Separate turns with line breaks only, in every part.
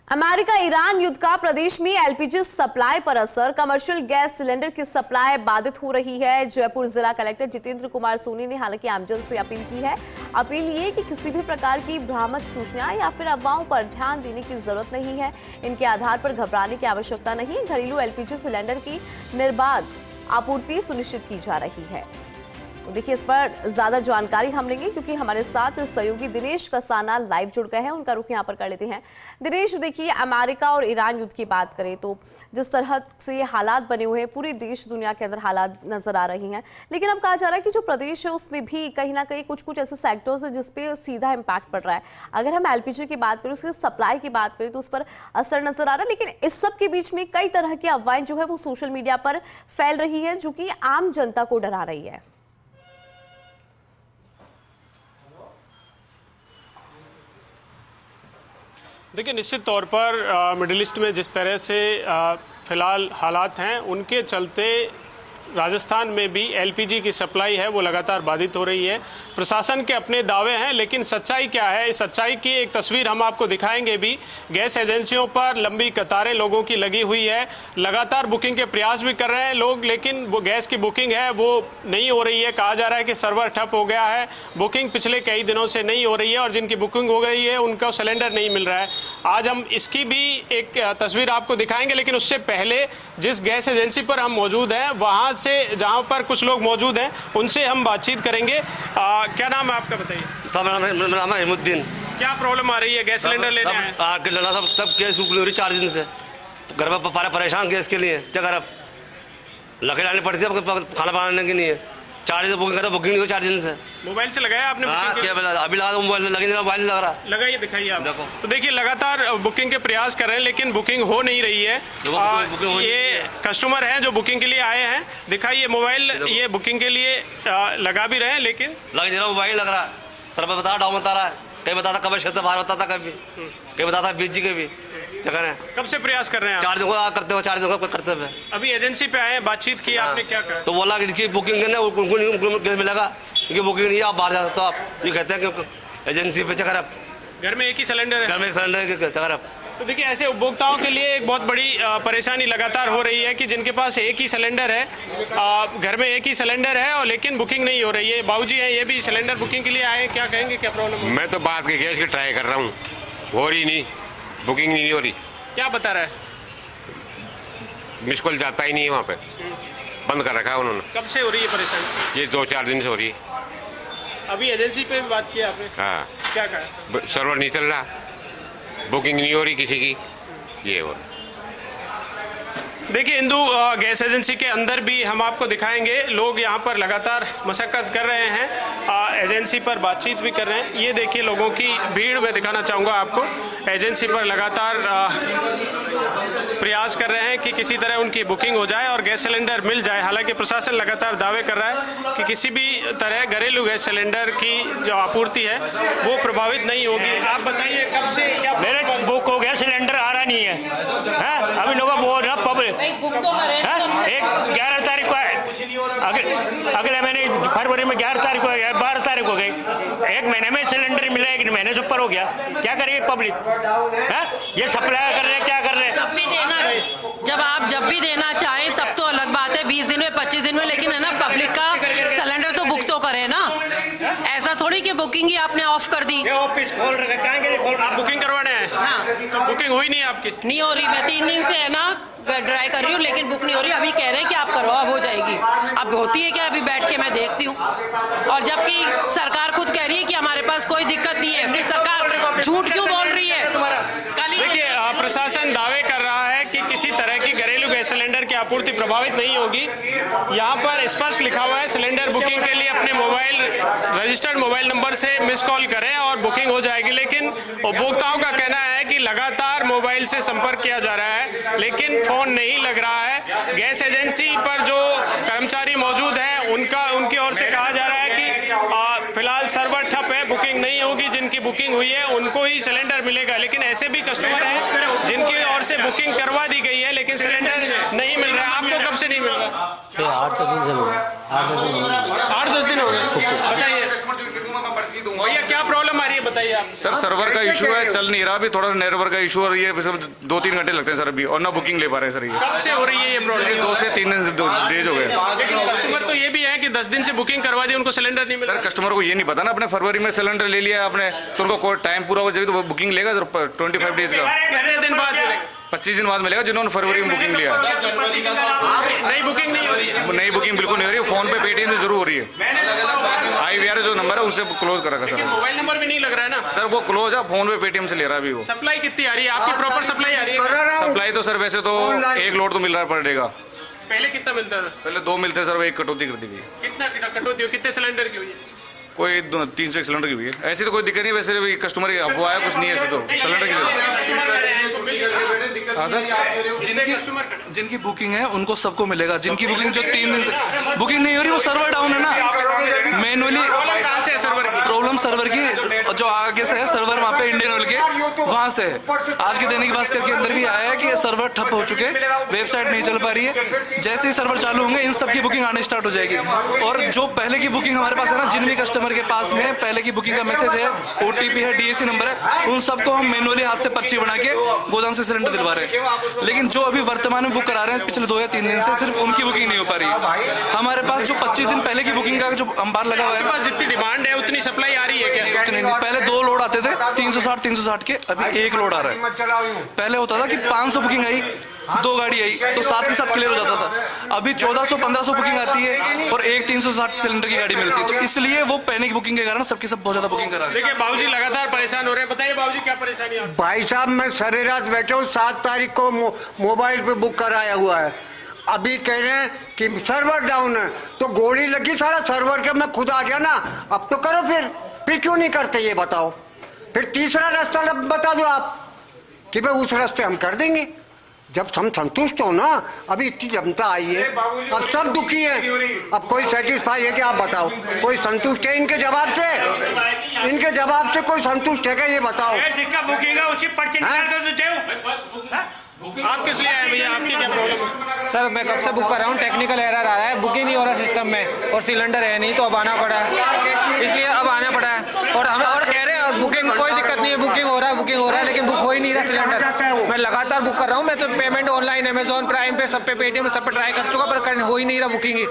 America Iran युद्ध का प्रदेश में एलपीजी सप्लाई पर असर। कमर्शियल गैस सिलेंडर की सप्लाई बाधित हो रही है। जयपुर जिला कलेक्टर जितेंद्र कुमार सोनी ने हालांकि आमजन से अपील की है। अपील ये कि किसी भी प्रकार की भ्रामक सूचना या फिर अफवाहों पर ध्यान देने की जरूरत नहीं है। इनके आधार पर घबराने की आवश्यकता नहीं। घरेलू एलपीजी सिलेंडर की निर्बाध आपूर्ति सुनिश्चित की जा रही है। तो देखिए, इस पर ज्यादा जानकारी हम लेंगे क्योंकि हमारे साथ सहयोगी दिनेश कसाना लाइव जुड़ गए हैं। उनका रुख यहाँ पर कर लेते हैं। दिनेश, देखिए, अमेरिका और ईरान युद्ध की बात करें तो जिस तरह से हालात बने हुए हैं, पूरे देश दुनिया के अंदर हालात नजर आ रही हैं, लेकिन अब कहा जा रहा है कि जो प्रदेश है उसमें भी कहीं ना कहीं कुछ ऐसे सेक्टर्स है जिसपे सीधा इम्पैक्ट पड़ रहा है। अगर हम एलपीजी की बात करें, उसकी सप्लाई की बात करें तो उस पर असर नजर आ रहा है, लेकिन इस सब के बीच में कई तरह की अफवाहें जो है वो सोशल मीडिया पर फैल रही है, जो कि आम जनता को डरा रही है।
देखिए, निश्चित तौर पर मिडिल ईस्ट में जिस तरह से फिलहाल हालात हैं, उनके चलते राजस्थान में भी एलपीजी की सप्लाई है वो लगातार बाधित हो रही है। प्रशासन के अपने दावे हैं, लेकिन सच्चाई क्या है, इस सच्चाई की एक तस्वीर हम आपको दिखाएंगे भी। गैस एजेंसियों पर लंबी कतारें लोगों की लगी हुई है। लगातार बुकिंग के प्रयास भी कर रहे हैं लोग, लेकिन वो गैस की बुकिंग है वो नहीं हो रही है। कहा जा रहा है कि सर्वर ठप हो गया है, बुकिंग पिछले कई दिनों से नहीं हो रही है और जिनकी बुकिंग हो गई है उनका सिलेंडर नहीं मिल रहा है। आज हम इसकी भी एक तस्वीर आपको दिखाएंगे, लेकिन उससे पहले जिस गैस एजेंसी पर हम मौजूद हैं वहाँ से जहां पर कुछ लोग मौजूद हैं उनसे हम बातचीत करेंगे। क्या नाम है आपका, बताइए।
मेरा नाम है हिमुद्दीन।
क्या प्रॉब्लम आ रही है? गैस सिलेंडर लेने आए?
सब गैस बुक हो रही 4 दिन से। घर में परेशान गैस के लिए, जगह लकड़ी लानी पड़ती है खाना बनाने के लिए। 4 दिन बुकिंग करता, बुकिंग नहीं हो 4 दिन से।
मोबाइल से लगाया आपने?
अभी लगा मोबाइल लगे, मोबाइल लग रहा।
लगाइए, दिखाइए आप। देखो, तो देखिए, लगातार बुकिंग के प्रयास कर रहे हैं लेकिन बुकिंग हो नहीं रही है। ये कस्टमर हैं जो बुकिंग के लिए आए हैं। दिखाइए मोबाइल, ये बुकिंग के लिए लगा भी रहे हैं लेकिन
लग नहीं रहा, मोबाइल लग रहा। सर पर बता डाउन बता रहा है, कहीं बताता कभी क्षेत्र बाहर बताता, कभी कहीं बताता बीच के भी।
कब से प्रयास कर रहे हैं?
4 दिन करते हुए 4 दिन करते हुए
अभी एजेंसी पे आए, बातचीत की आपने, क्या कहा?
तो बोला कि इसकी बुकिंग है ना, उनको गैस मिलेगा, इनकी बुकिंग नहीं है, आप बाहर जा सकते हो। आप ये कहते हैं कि एजेंसी पे चक्कर। आप
घर में एक ही सिलेंडर है?
घर में एक सिलेंडर चक्कर। आप
तो देखिए, ऐसे उपभोक्ताओं के लिए एक बहुत बड़ी परेशानी लगातार हो रही है कि जिनके पास एक ही सिलेंडर है, घर में एक ही सिलेंडर है और लेकिन बुकिंग नहीं हो रही है। बाबूजी हैं, ये भी सिलेंडर बुकिंग के लिए आए, क्या कहेंगे, क्या प्रॉब्लम है?
मैं तो बात के गैस की ट्राई कर रहा हूँ, हो रही नहीं, बुकिंग नहीं हो रही।
क्या बता रहा है?
मिस कॉल जाता ही नहीं है वहाँ पे, बंद कर रखा है उन्होंने।
कब से हो रही है परेशानी?
ये 2-4 दिन से हो रही है।
अभी एजेंसी पे भी बात की आपने?
हाँ।
क्या कहा?
सर्वर नहीं चल रहा, बुकिंग नहीं हो रही किसी की, ये हो रहा।
देखिए, हिंदू गैस एजेंसी के अंदर भी हम आपको दिखाएंगे, लोग यहाँ पर लगातार मशक्कत कर रहे हैं, एजेंसी पर बातचीत भी कर रहे हैं। ये देखिए लोगों की भीड़ मैं दिखाना चाहूँगा आपको। एजेंसी पर लगातार प्रयास कर रहे हैं कि किसी तरह उनकी बुकिंग हो जाए और गैस सिलेंडर मिल जाए। हालांकि प्रशासन लगातार दावे कर रहा है कि किसी भी तरह घरेलू गैस सिलेंडर की जो आपूर्ति है वो प्रभावित नहीं होगी। आप बताइए, कब से क्या?
मेरे बुक हो गया, सिलेंडर आ रहा नहीं है। अभी लोग बोल रहे हैं पब्लिक 11 तारीख को है, अगले महीने फरवरी में 11 तारीख को है, 12 तारीख हो गई। 1 महीने में सिलेंडर मिला, 1 महीने से ऊपर हो गया। क्या करेगी पब्लिक? ये सप्लाई कर रहे हैं, क्या कर रहे हैं?
जब भी देना चाहें तब तो अलग बात है, 20 दिन में 25 दिन में, लेकिन है ना, पब्लिक का सिलेंडर तो बुक तो करे ना। ऐसा थोड़ी कि बुकिंग ही आपने ऑफ कर दी।
ऑफिस खोल रखे,
आप बुकिंग करवाने हैं?
हाँ,
बुकिंग हुई नहीं आपकी?
नहीं हो रही। मैं 3 दिन से है ना ट्राई कर रही हूँ लेकिन बुक नहीं हो रही। अभी कह रहे हैं कि आप करो, अब हो जाएगी। अब होती है क्या? अभी बैठ के मैं देखती हूँ, और जबकि सरकार खुद कह रही है कि हमारे पास कोई दिक्कत नहीं है, फिर सरकार झूठ क्यों बोल रही है?
देखिए, प्रशासन दावे कर रहा है कि किसी तरह की घरेलू गैस सिलेंडर की आपूर्ति प्रभावित नहीं होगी। यहाँ पर स्पष्ट लिखा हुआ है, सिलेंडर बुकिंग के लिए अपने रजिस्टर्ड मोबाइल नंबर से मिस कॉल करें और बुकिंग हो जाएगी। लेकिन उपभोक्ताओं का कहना है कि लगातार मोबाइल से संपर्क किया जा रहा है लेकिन फोन नहीं लग रहा है। गैस एजेंसी पर जो कर्मचारी मौजूद हैं उनकी ओर से कहा जा रहा है कि फिलहाल सर्वर ठप है, बुकिंग नहीं होगी। जिनकी बुकिंग हुई है उनको ही सिलेंडर मिलेगा। लेकिन ऐसे भी कस्टमर हैं जिनकी ओर से बुकिंग करवा दी गई है लेकिन सिलेंडर नहीं मिल रहा है। आपको कब से नहीं मिल रहा?
8-10 दिन से
8-10 दिन हो गए। बताइए भैया, क्या प्रॉब्लम आ रही है? ये बताइए आप।
सर सर्वर का इशू है, चल नहीं रहा अभी, थोड़ा नेटवर्क का इशू, और ये सब 2-3 घंटे लगते हैं सर अभी, और ना बुकिंग ले पा रहे हैं सर। ये
कब से हो रही है ये प्रॉब्लम?
2 से 3 डेज हो गए।
लेकिन कस्टमर तो ये भी है कि 10 दिन से बुकिंग करवा दी, उनको सिलेंडर नहीं मिला।
सर कस्टमर को ये नहीं पता ना, अपने फरवरी में सिलेंडर ले लिया आपने तो उनको टाइम पूरा हो जाएगा तो वो बुकिंग लेगा सर 25 डेज का।
कितने दिन बाद मिलेगा?
25 दिन बाद मिलेगा जिन्होंने फरवरी में बुकिंग लिया।
नई बुकिंग नहीं हो रही है।
नई बुकिंग बिल्कुल नहीं हो रही है, फोन पे पेटीएम से जरूर हो रही है। IVR जो नंबर है उनसे क्लोज कर रखा सर।
मोबाइल नंबर भी नहीं लग रहा है ना
सर वो क्लोज है, फोन पे पेटीएम से ले रहा है अभी वो।
सप्लाई कितनी आ रही है आपकी? प्रॉपर सप्लाई आ रही है?
सप्लाई तो सर वैसे तो 1 लोड तो मिल रहा है पर डे का।
पहले कितना मिलता था?
पहले 2 मिलते सर, वो 1 कटौती कर दी गई।
कितना कटौती हो? कितने सिलेंडर की हुई है?
कोई 300 सिलेंडर की भी है, ऐसी तो कोई दिक्कत नहीं। वैसे भी कस्टमर की अफवाह है, कुछ नहीं है ऐसे तो सिलेंडर की। हाँ सर,
जिनकी बुकिंग है उनको सबको मिलेगा, जिनकी बुकिंग जो 3 दिन से बुकिंग नहीं हो रही वो सर्वर डाउन है ना। मैनुअली
कहाँ से है सर्वर की
प्रॉब्लम? सर्वर की जो आगे से है सर्वर वहाँ पे इंडियन ऑयल के वहाँ से है। आज के दैनिक भास्कर के अंदर भी आया है कि सर्वर ठप हो चुके, वेबसाइट नहीं चल पा रही है। जैसे ही सर्वर चालू होंगे इन सब की बुकिंग आने स्टार्ट हो जाएगी। और जो पहले की बुकिंग हमारे पास है ना, जिन भी कस्टमर के पास में पहले की बुकिंग का मैसेज है, OTP है, DAC नंबर है, उन सबको हम मैनुअली हाथ से पर्ची बना के गोदाम से सिलेंडर दिलवा रहे हैं। लेकिन जो अभी वर्तमान में बुक करा रहे हैं पिछले 2 या 3 दिन से, सिर्फ उनकी बुकिंग नहीं हो पा रही है। हमारे पास जो 25 दिन पहले की बुकिंग का जो अंबार लगा हुआ है,
जितनी डिमांड है उतनी सप्लाई आ रही है क्या?
उतनी नहीं। पहले 2 लोड आते थे 360 के, अभी 1 लोड आ रहा है। पहले होता था कि 500 बुकिंग आई, 2 गाड़ी आई तो साथ के साथ क्लियर हो जाता था। अभी 1400-1500 बुकिंग आती है और एक 360 सिलेंडर की गाड़ी मिलती है, तो इसलिए वो पैनिक बुकिंग के कारण सबकी सब बहुत ज्यादा बुकिंग करा रहे हैं।
देखिए बाबूजी लगातार परेशान हो रहे हैं, बताइए बाबूजी क्या परेशानी है?
भाई साहब मैं सरेरात बैठे हूँ, 7 तारीख को मोबाइल पे बुक कराया हुआ है, अभी कह रहे हैं कि सर्वर डाउन है, तो गोली लगी सारा सर्वर के, मैं खुद आ गया ना। अब तो करो फिर क्यों नहीं करते ये बताओ? फिर तीसरा रास्ता बता दो आप कि भाई उस रास्ते हम कर देंगे जब हम संतुष्ट हो ना। अभी इतनी जनता आई है, अब सब दुखी है, अब कोई सेटिस्फाई है कि आप बताओ? कोई संतुष्ट है इनके जवाब से? इनके जवाब से कोई संतुष्ट है क्या ये बताओ?
जिसका बुकिंग है उसकी पर्ची निकाल कर दो।
आप किस लिए आए भैया, आपकी क्या प्रॉब्लम है?
सर मैं कब से बुक कर रहा हूँ, टेक्निकल एरर आ रहा है, बुकिंग नहीं हो रहा सिस्टम में, और सिलेंडर है नहीं तो अब आना पड़ा है, इसलिए अब आना पड़ा है। और हमें और कह रहे हैं बुकिंग कोई दिक्कत नहीं है, बुकिंग हो रहा है लेकिन बुक हो ही नहीं रहा सिलेंडर। मैं लगातार बुक कर रहा हूँ, मैं तो पेमेंट ऑनलाइन अमेजॉन प्राइम पे, सब पे, पेटीएम सब पे ट्राई कर चुका, पर हो ही नहीं रहा बुकिंग ही।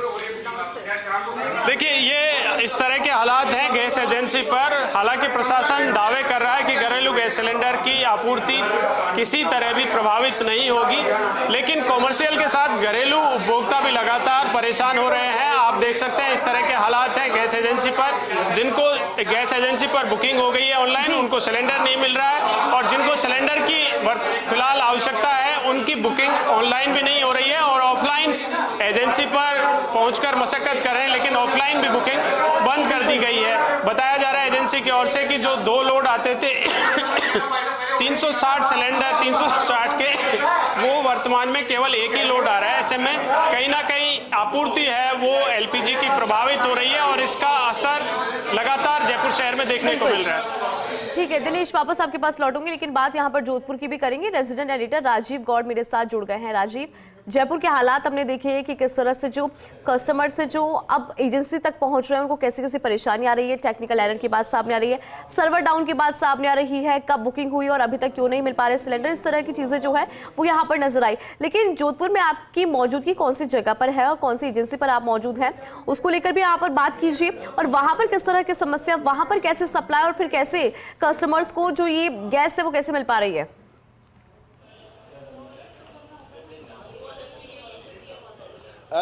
देखिए ये इस तरह के हालात हैं गैस एजेंसी पर। हालांकि प्रशासन दावे कर रहा है कि घरेलू गैस सिलेंडर की आपूर्ति किसी तरह भी प्रभावित नहीं होगी, लेकिन कॉमर्शियल के साथ घरेलू उपभोक्ता भी लगातार परेशान हो रहे हैं। आप देख सकते हैं इस तरह के हालात हैं गैस एजेंसी पर। जिनको गैस एजेंसी पर बुकिंग हो गई है ऑनलाइन, उनको सिलेंडर नहीं मिल रहा है, और जिनको सिलेंडर की फिलहाल आवश्यकता है उनकी बुकिंग ऑनलाइन भी नहीं हो रही है, और ऑफलाइन एजेंसी पर पहुंचकर मशक्कत कर रहे हैं, लेकिन ऑफलाइन भी बुकिंग बंद कर दी गई है। बताया जा रहा है एजेंसी की ओर से कि जो 2 लोड आते थे 360 सिलेंडर 360 के, वो वर्तमान में केवल 1 ही लोड आ रहा है। ऐसे में कहीं ना कहीं आपूर्ति है वो LPG की प्रभावित हो रही है, और इसका असर लगातार जयपुर शहर में देखने को मिल रहा है।
ठीक है दिनेश, वापस आपके पास लौटूंगी, लेकिन बात यहाँ पर जोधपुर की भी करेंगे। रेजिडेंट एडिटर राजीव गौड़ मेरे साथ जुड़ गए हैं। राजीव, जयपुर के हालात हमने देखे हैं कि किस तरह से जो कस्टमर से जो अब एजेंसी तक पहुंच रहे हैं उनको कैसी कैसी परेशानी आ रही है, टेक्निकल एरर की बात सामने आ रही है, सर्वर डाउन की बात सामने आ रही है, कब बुकिंग हुई और अभी तक क्यों नहीं मिल पा रहे सिलेंडर, इस तरह की चीजें जो है वो यहाँ पर नजर आई। लेकिन जोधपुर में आपकी मौजूदगी कौन सी जगह पर है और कौन सी एजेंसी पर आप मौजूद हैं, उसको लेकर भी यहाँ पर बात कीजिए, और वहां पर किस तरह की समस्या, वहां पर कैसे सप्लाई और फिर कैसे कस्टमर्स को जो ये गैस है वो कैसे मिल पा रही है?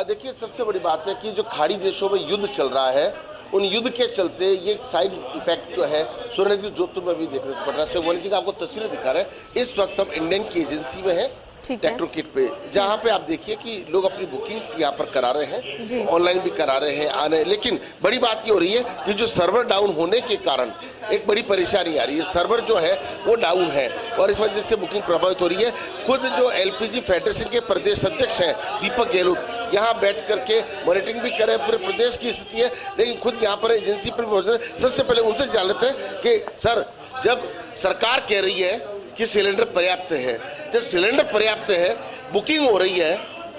देखिए सबसे बड़ी बात है कि जो खाड़ी देशों में युद्ध चल रहा है, उन युद्ध के चलते ये साइड इफेक्ट जो है सुरेंद्र जोधपुर में भी देखने को पड़ रहा है। वनी जी का आपको तस्वीरें दिखा रहे हैं। इस वक्त हम इंडियन की एजेंसी में है, टेक्ट्रोकिट पे, जहाँ पे आप देखिए कि लोग अपनी बुकिंग्स यहाँ पर करा रहे हैं, ऑनलाइन भी करा रहे हैं, आ रहे हैं। लेकिन बड़ी बात ये हो रही है कि जो सर्वर डाउन होने के कारण एक बड़ी परेशानी आ रही है। सर्वर जो है वो डाउन है और इस वजह से बुकिंग प्रभावित हो रही है। खुद जो LPG फेडरेशन के प्रदेश अध्यक्ष हैं दीपक गहलोत, यहाँ बैठ करके मॉनिटरिंग भी कर रहे हैं, पूरे प्रदेश की स्थिति है, लेकिन खुद यहाँ पर एजेंसी पर। सबसे पहले उनसे जान लेते हैं कि सर, जब सरकार कह रही है कि सिलेंडर पर्याप्त है, जब सिलेंडर पर्याप्त है, बुकिंग हो रही है,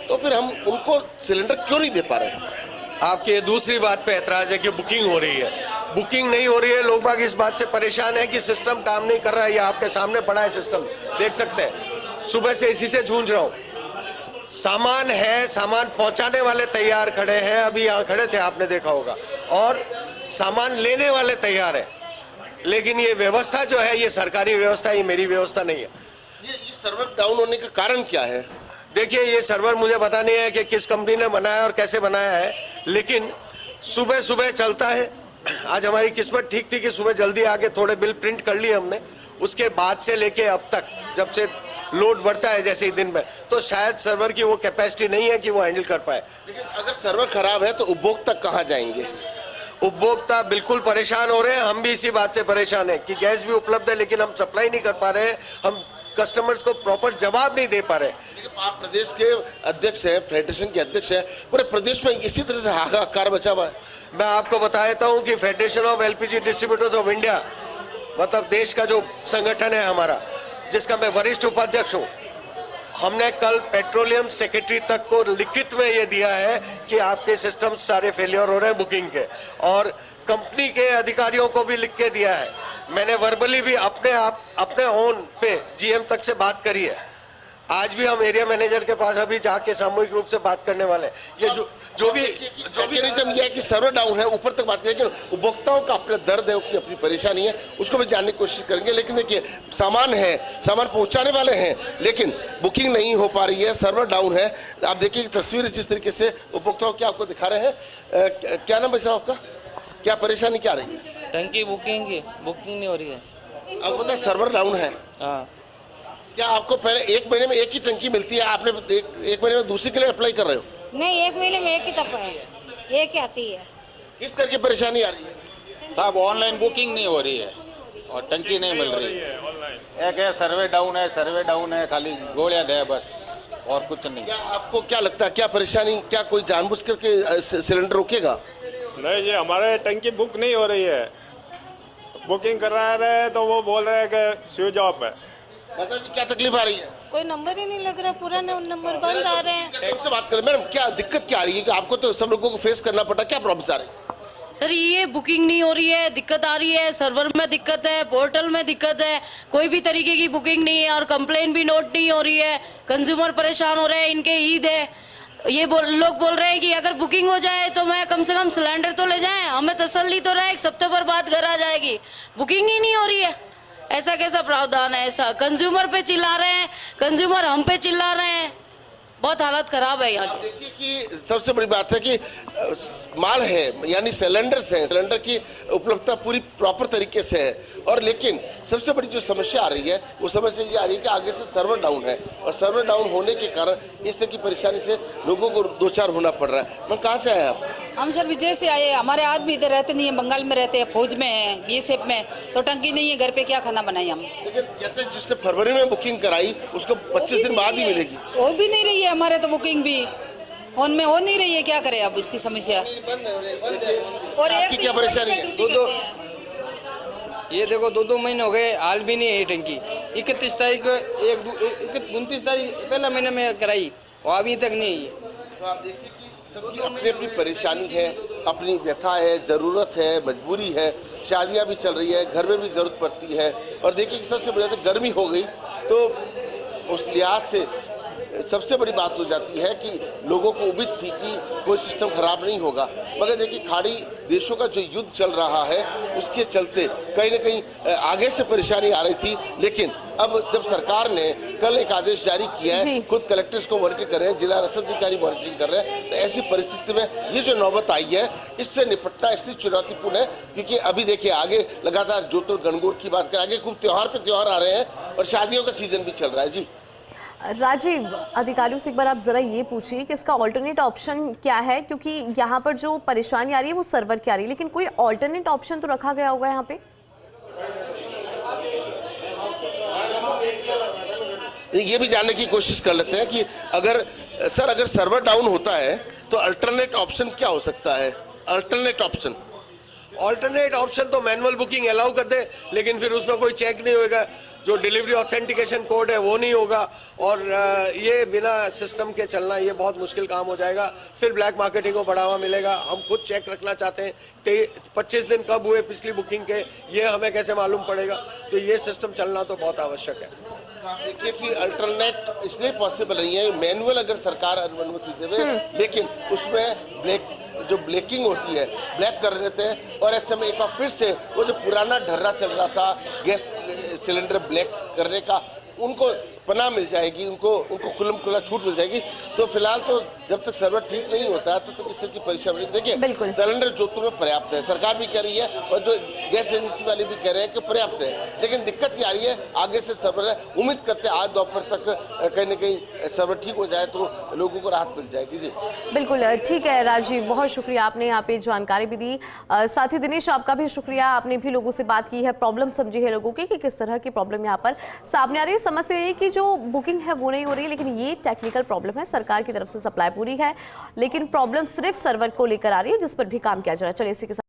तो फिर हम उनको सिलेंडर क्यों नहीं दे पा रहे हैं?
आपके दूसरी बात पे ऐतराज है कि बुकिंग हो रही है। बुकिंग नहीं हो रही है। लोग बाग इस बात से परेशान है कि सिस्टम काम नहीं कर रहा है। ये आपके सामने पड़ा है सिस्टम, देख सकते हैं। सुबह से इसी से जूझ रहा हूँ। सामान है, सामान पहुंचाने वाले तैयार खड़े हैं, अभी यहाँ खड़े थे आपने देखा होगा, और सामान लेने वाले तैयार हैं, लेकिन ये व्यवस्था जो है ये सरकारी व्यवस्था, ये मेरी व्यवस्था नहीं है।
ये सर्वर डाउन होने का कारण क्या है?
देखिए, ये सर्वर मुझे पता नहीं है कि किस कंपनी ने बनाया और कैसे बनाया है, लेकिन सुबह सुबह चलता है। आज हमारी किस्मत ठीक थी कि सुबह जल्दी आके थोड़े बिल प्रिंट कर लिए हमने। उसके बाद से लेके अब तक जब से लोड बढ़ता है जैसे ही दिन में, तो शायद सर्वर की वो कैपेसिटी नहीं है कि वो हैंडल कर पाए।
लेकिन अगर सर्वर खराब है तो उपभोक्ता कहाँ जाएंगे?
उपभोक्ता बिल्कुल परेशान हो रहे हैं। हम भी इसी बात से परेशान है कि गैस भी उपलब्ध है लेकिन हम सप्लाई नहीं कर पा रहे हैं, हम कस्टमर्स को प्रॉपर जवाब नहीं दे पा रहे।
आप प्रदेश के अध्यक्ष हैं, फेडरेशन के अध्यक्ष हैं, पूरे प्रदेश में इसी तरह से हाहाकार मचा हुआ है।
मैं आपको बता देता हूं कि federation of LPG distributors of India, मतलब देश का जो संगठन है हमारा, जिसका मैं वरिष्ठ उपाध्यक्ष हूं, हमने कल पेट्रोलियम सेक्रेटरी तक को लिखित में ये दिया है कि आपके सिस्टम सारे फेलियर हो रहे हैं बुकिंग के, और कंपनी के अधिकारियों को भी लिख के दिया है। मैंने वर्बली भी अपने ओन पे जीएम तक से बात करी है। आज भी हम एरिया मैनेजर के पास अभी जाके सामूहिक रूप से बात करने वाले हैं। ये जो भी
मैकेनिज्म यह है कि सर्वर डाउन है, ऊपर तक बात करें, लेकिन उपभोक्ताओं का अपना दर्द है, उसकी अपनी परेशानी है, उसको भी जानने की कोशिश करेंगे। लेकिन देखिए, सामान है, सामान पहुंचाने वाले हैं, लेकिन बुकिंग नहीं हो पा रही है, सर्वर डाउन है। आप देखिए तस्वीर जिस तरीके से उपभोक्ताओं की आपको दिखा रहे हैं। क्या नाम है साहब आपका? क्या परेशानी क्या रही है?
टंकी बुकिंग नहीं हो रही है।
आपको पता है सर्वर डाउन है।
हाँ।
क्या आपको पहले एक महीने में एक ही टंकी मिलती है, आपने एक महीने में दूसरी के लिए अप्लाई कर रहे हो?
नहीं, एक महीने में एक ही दफा है, एक ही आती है।
किस तरह की परेशानी आ रही है?
साहब ऑनलाइन बुकिंग नहीं हो रही है और टंकी नहीं मिल रही है। एक है सर्वे डाउन है, खाली गोलियां दे बस, और कुछ नहीं।
क्या आपको क्या लगता है, क्या परेशानी, क्या कोई जानबूझ करके सिलेंडर रोकेगा?
नहीं, ये हमारे टंकी बुक नहीं हो रही है। बुकिंग करा रहे हैं तो वो बोल रहे हैं कि स्विच ऑफ है।
माता जी, क्या तकलीफ आ रही है?
कोई नंबर ही नहीं लग रहा, पूरा नंबर बंद आ रहे हैं।
तुमसे बात करें मैडम, क्या दिक्कत क्या आ रही है कि आपको तो सब लोगों को फेस करना पड़ा, क्या प्रॉब्लम आ रही है?
सर, ये बुकिंग नहीं हो रही है, दिक्कत आ रही है, सर्वर में दिक्कत है, पोर्टल में दिक्कत है, कोई भी तरीके की बुकिंग नहीं है, और कंप्लेन भी नोट नहीं हो रही है। कंज्यूमर परेशान हो रहे हैं, इनके ईद है, ये लोग बोल रहे हैं कि अगर बुकिंग हो जाए तो मैं कम से कम सिलेंडर तो ले जाएं, हमें तसल्ली तो रहे, 1 हफ्ते बाद घर आ जाएगी। बुकिंग ही नहीं हो रही है, ऐसा कैसा प्रावधान है? ऐसा कंज्यूमर पे चिल्ला रहे हैं, कंज्यूमर हम पे चिल्ला रहे हैं, बहुत हालत खराब है यहाँ की।
देखिए कि सबसे बड़ी बात है कि माल है, यानी सिलेंडर्स हैं, सिलेंडर की उपलब्धता पूरी प्रॉपर तरीके से है, और लेकिन सबसे बड़ी जो समस्या आ रही है वो समस्या ये आ रही है कि आगे से सर्वर डाउन है, और सर्वर डाउन होने के कारण इस तरह की परेशानी से लोगों को दो चार होना पड़ रहा है। मैं कहाँ से आया आप?
हम सर विजय से आए। हमारे आदमी इधर रहते नहीं है, बंगाल में रहते हैं, फौज में है, बीएसएफ में, तो टंकी नहीं है घर पे, क्या खाना बनाए हम?
लेकिन कहते हैं जिसने फरवरी में बुकिंग कराई उसको 25 दिन बाद ही मिलेगी।
वो भी नहीं रही है हमारे, तो बुकिंग भी फोन में हो नहीं रही है, क्या करें अब इसकी समस्या। और
आपकी क्या परेशानी है?
ये देखो 2 महीने हो गए, हाल भी नहीं है ये टंकी। 31 तारीख को 29 तारीख पहला महीने में कराई, और अभी तक नहीं है।
तो आप देखिए कि सबकी अपनी अपनी परेशानी है, अपनी व्यथा है, ज़रूरत है, मजबूरी है, शादियां भी चल रही है, घर में भी ज़रूरत पड़ती है, और देखिए कि सबसे बड़ी बात है गर्मी हो गई, तो उस लिहाज से सबसे बड़ी बात हो जाती है कि लोगों को उम्मीद थी कि कोई सिस्टम खराब नहीं होगा, मगर देखिए खाड़ी देशों का जो युद्ध चल रहा है उसके चलते कहीं ना कहीं आगे से परेशानी आ रही थी। लेकिन अब जब सरकार ने कल एक आदेश जारी किया है, खुद कलेक्टर्स को मॉनिटर कर रहे हैं, जिला रसद अधिकारी मॉनिटरिंग कर रहे हैं, तो ऐसी परिस्थिति में ये जो नौबत आई है इससे निपटना इसलिए चुनौतीपूर्ण है क्योंकि अभी देखिए आगे लगातार जोधपुर गणगौर की बात करें, आगे खूब त्योहार पे त्योहार आ रहे हैं और शादियों का सीजन भी चल रहा है। जी
राजीव, अधिकारियों से एक बार आप जरा ये पूछिए कि इसका ऑल्टरनेट ऑप्शन क्या है, क्योंकि यहाँ पर जो परेशानी आ रही है वो सर्वर की आ रही है, लेकिन कोई ऑल्टरनेट ऑप्शन तो रखा गया होगा यहाँ पे?
ये भी जानने की कोशिश कर लेते हैं कि अगर सर्वर डाउन होता है तो अल्टरनेट ऑप्शन क्या हो सकता है? अल्टरनेट ऑप्शन
ऑल्टरनेट ऑप्शन तो मैनुअल बुकिंग अलाउ कर दे, लेकिन फिर उसमें कोई चेक नहीं होगा, जो डिलीवरी ऑथेंटिकेशन कोड है वो नहीं होगा, और ये बिना सिस्टम के चलना ये बहुत मुश्किल काम हो जाएगा। फिर ब्लैक मार्केटिंग को बढ़ावा मिलेगा। हम खुद चेक रखना चाहते हैं 25 दिन कब हुए पिछली बुकिंग के, ये हमें कैसे मालूम पड़ेगा? तो ये सिस्टम चलना तो बहुत आवश्यक है।
देखिए कि अल्टरनेट इसलिए पॉसिबल नहीं है, मैनुअल अगर सरकार अनुमति देवे, लेकिन उसमें जो ब्लैकिंग होती है, ब्लैक कर देते हैं, और ऐसे में एक बार फिर से वो जो पुराना ढर्रा चल रहा था गैस सिलेंडर ब्लैक करने का, उनको पनाह मिल जाएगी, उनको खुल्लम खुल्ला छूट मिल जाएगी। तो फिलहाल तो जब तक सर्वर ठीक नहीं होता है तब तक इस तरह की परेशानी। देखिए सिलेंडर जोधपुर में पर्याप्त है, सरकार भी कह रही है और जो गैस एजेंसी वाले भी कह रहे हैं कि पर्याप्त है, लेकिन दिक्कत ये आ रही है आगे से सर्वर है। उम्मीद करते हैं आज दोपहर तक कहीं न कहीं सर्वर ठीक हो जाए तो लोगों को राहत मिल जाएगी। जी
बिल्कुल ठीक है राजीव, बहुत शुक्रिया, आपने यहाँ पे जानकारी भी दी। साथ ही दिनेश आपका भी शुक्रिया, आपने भी लोगों से बात की है, प्रॉब्लम समझी है लोगों की कि किस तरह की प्रॉब्लम यहाँ पर सामने आ रही है। समस्या ये कि जो बुकिंग है वो नहीं हो रही है, लेकिन ये टेक्निकल प्रॉब्लम है, सरकार की तरफ से सप्लाई पूरी है, लेकिन प्रॉब्लम सिर्फ सर्वर को लेकर आ रही है, जिस पर भी काम किया जा रहा है। चलिए इसी के साथ